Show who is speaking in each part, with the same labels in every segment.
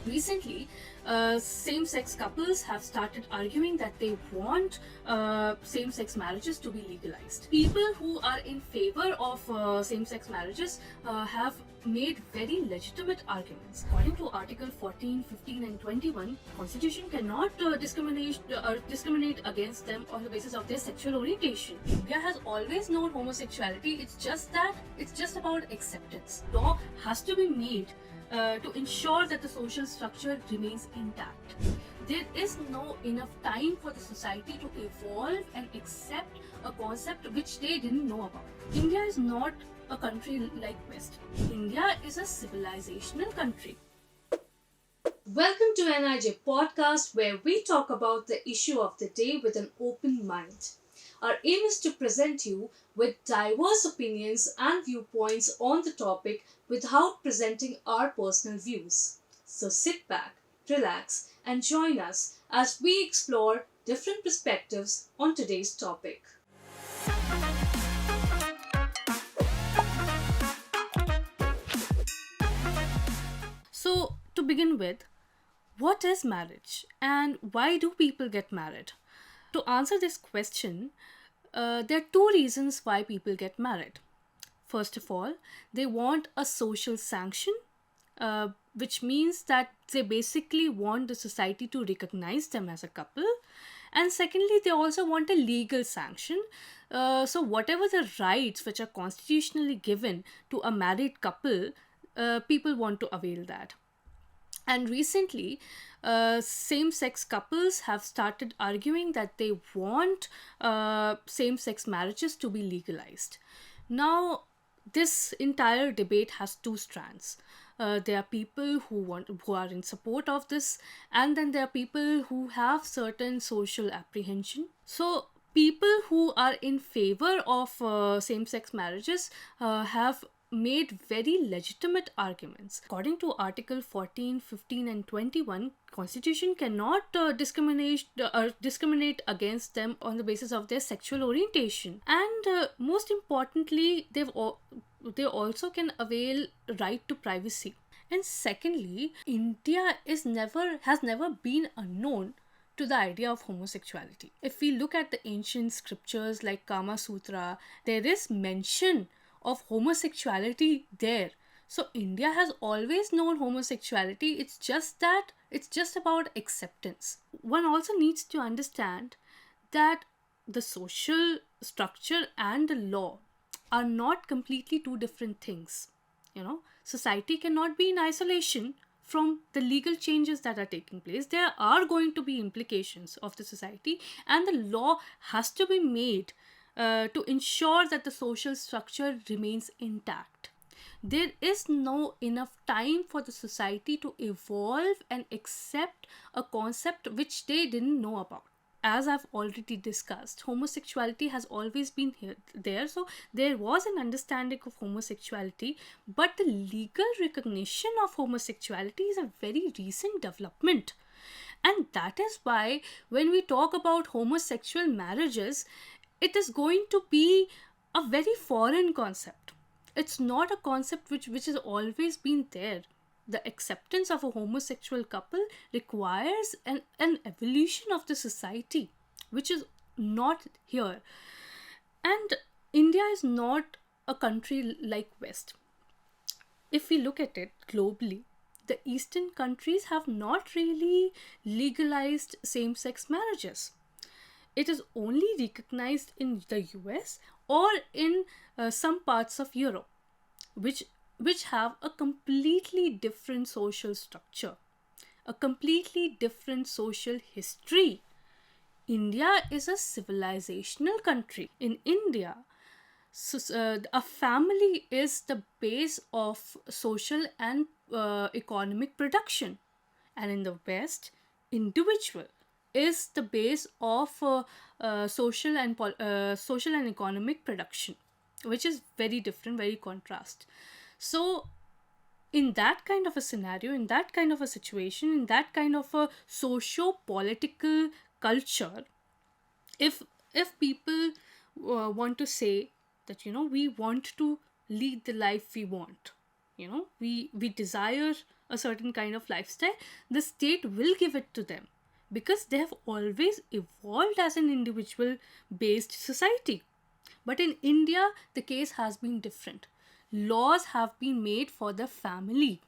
Speaker 1: Recently, same-sex couples have started arguing that they want same-sex marriages to be legalized. People who are in favor of same-sex marriages have made very legitimate arguments. According to Article 14, 15 and 21, Constitution cannot discriminate against them on the basis of their sexual orientation. India has always known homosexuality. It's just about acceptance. Law has to be made to ensure that the social structure remains intact. There is no enough time for the society to evolve and accept a concept which they didn't know about. India is not a country like West. India is a civilizational country. Welcome to NIJ podcast, where we talk about the issue of the day with an open mind. Our aim is to present you with diverse opinions and viewpoints on the topic without presenting our personal views. So sit back, relax, and join us as we explore different perspectives on today's topic. So, to begin with, what is marriage and why do people get married? To answer this question, there are two reasons why people get married. First of all, they want a social sanction, which means that they basically want the society to recognize them as a couple. And secondly, they also want a legal sanction. So, whatever the rights which are constitutionally given to a married couple, people want to avail that. And recently, same sex couples have started arguing that they want same sex marriages to be legalized. Now, this entire debate has two strands. There are people who are in support of this, and then there are people who have certain social apprehension. So, people who are in favor of same sex marriages have made very legitimate arguments. According to Article 14, 15 and 21, Constitution cannot discriminate against them on the basis of their sexual orientation. And most importantly, they also can avail right to privacy. And secondly, India has never been unknown to the idea of homosexuality. If we look at the ancient scriptures like Kama Sutra, there is mention of homosexuality there. So India has always known homosexuality. It's just about acceptance. One also needs to understand that the social structure and the law are not completely two different things. Society cannot be in isolation from the legal changes that are taking place. There are going to be implications of the society, and the law has to be made to ensure that the social structure remains intact. There is no enough time for the society to evolve and accept a concept which they didn't know about. As I've already discussed, homosexuality has always been there. So there was an understanding of homosexuality, but the legal recognition of homosexuality is a very recent development. And that is why when we talk about homosexual marriages, it is going to be a very foreign concept. It's not a concept which has always been there. The acceptance of a homosexual couple requires an evolution of the society, which is not here. And India is not a country like West. If we look at it globally, the Eastern countries have not really legalized same sex marriages. It is only recognized in the US or in some parts of Europe, which have a completely different social structure, a completely different social history. India is a civilizational country. In India, a family is the base of social and economic production, and in the West, individual is the base of social and economic production, which is very different, very contrast. So in that kind of a scenario, in that kind of a situation, in that kind of a socio-political culture, if people want to say that we want to lead the life we want, we desire a certain kind of lifestyle, the state will give it to them because they have always evolved as an individual based society. But in India, the case has been different. Laws have been made for the family,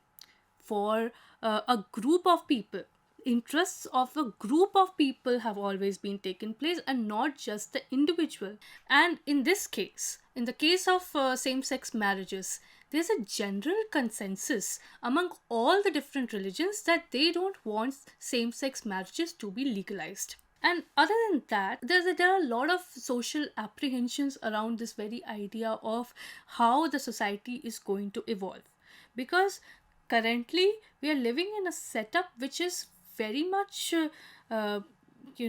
Speaker 1: for a group of people. Interests of a group of people have always been taken place and not just the individual. And in this case, in the case of same sex marriages, there's a general consensus among all the different religions that they don't want same sex marriages to be legalized. And other than that, there are a lot of social apprehensions around this very idea of how the society is going to evolve. Because currently we are living in a setup which is very much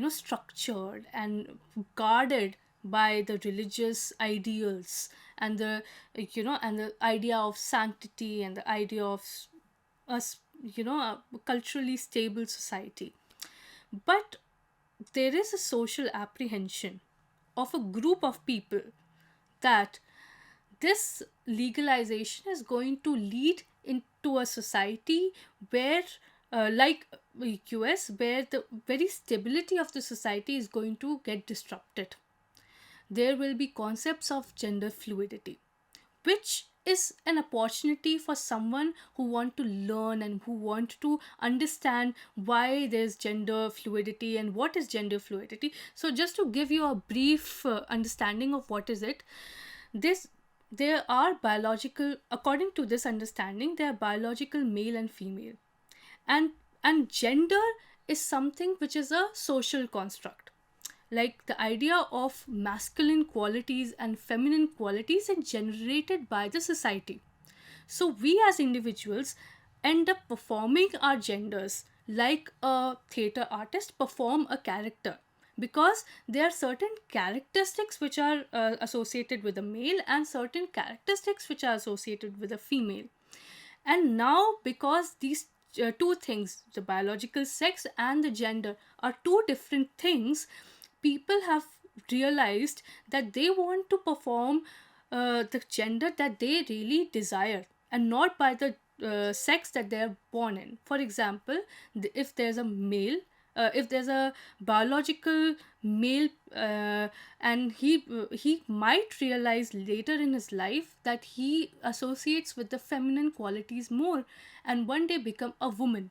Speaker 1: structured and guarded by the religious ideals and the idea of sanctity and the idea of us, a culturally stable society. But there is a social apprehension of a group of people that this legalization is going to lead into a society where, like US, where the very stability of the society is going to get disrupted. There will be concepts of gender fluidity, which is an opportunity for someone who want to learn and who want to understand why there's gender fluidity and what is gender fluidity. So just to give you a brief understanding of what is it, this there are biological, according to this understanding, there are biological male and female, and gender is something which is a social construct, like the idea of masculine qualities and feminine qualities are generated by the society. So we as individuals end up performing our genders like a theater artist perform a character, because there are certain characteristics which are associated with a male and certain characteristics which are associated with a female. And now, because these two things, the biological sex and the gender, are two different things, people have realized that they want to perform the gender that they really desire and not by the sex that they are born in. For example, if there's a male, if there's a biological male, and he might realize later in his life that he associates with the feminine qualities more and one day become a woman.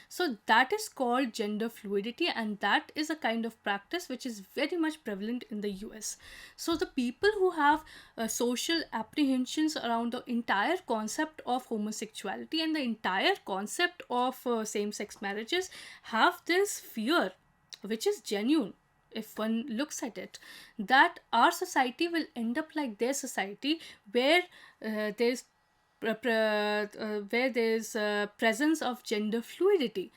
Speaker 1: So that is called gender fluidity, and that is a kind of practice which is very much prevalent in the US. So the people who have social apprehensions around the entire concept of homosexuality and the entire concept of same sex marriages have this fear, which is genuine if one looks at it, that our society will end up like their society, where there's presence of gender fluidity.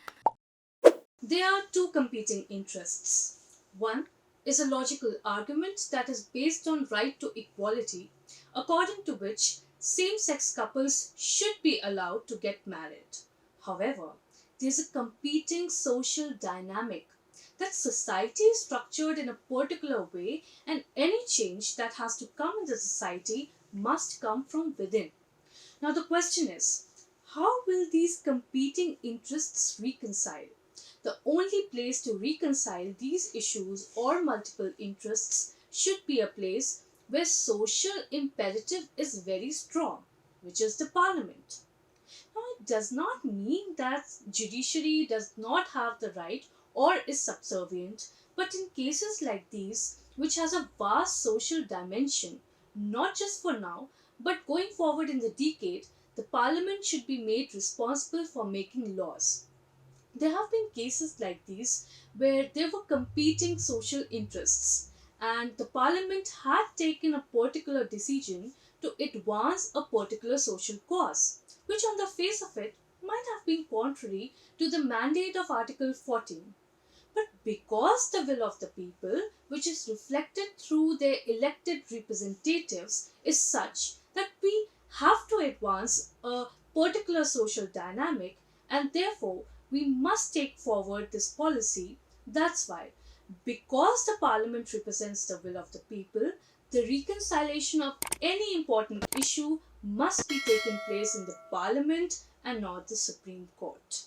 Speaker 1: There are two competing interests. One is a logical argument that is based on right to equality, according to which same sex couples should be allowed to get married. However, there's a competing social dynamic that society is structured in a particular way, and any change that has to come in the society must come from within. Now, the question is, how will these competing interests reconcile? The only place to reconcile these issues or multiple interests should be a place where social imperative is very strong, which is the parliament. Now, it does not mean that judiciary does not have the right or is subservient, but in cases like these, which has a vast social dimension, not just for now, but going forward in the decade, the parliament should be made responsible for making laws. There have been cases like these where there were competing social interests, and the parliament had taken a particular decision to advance a particular social cause, which on the face of it might have been contrary to the mandate of Article 14. But because the will of the people, which is reflected through their elected representatives, is such that we have to advance a particular social dynamic, and therefore we must take forward this policy. That's why, because the parliament represents the will of the people, the reconciliation of any important issue must be taken place in the parliament and not the Supreme Court.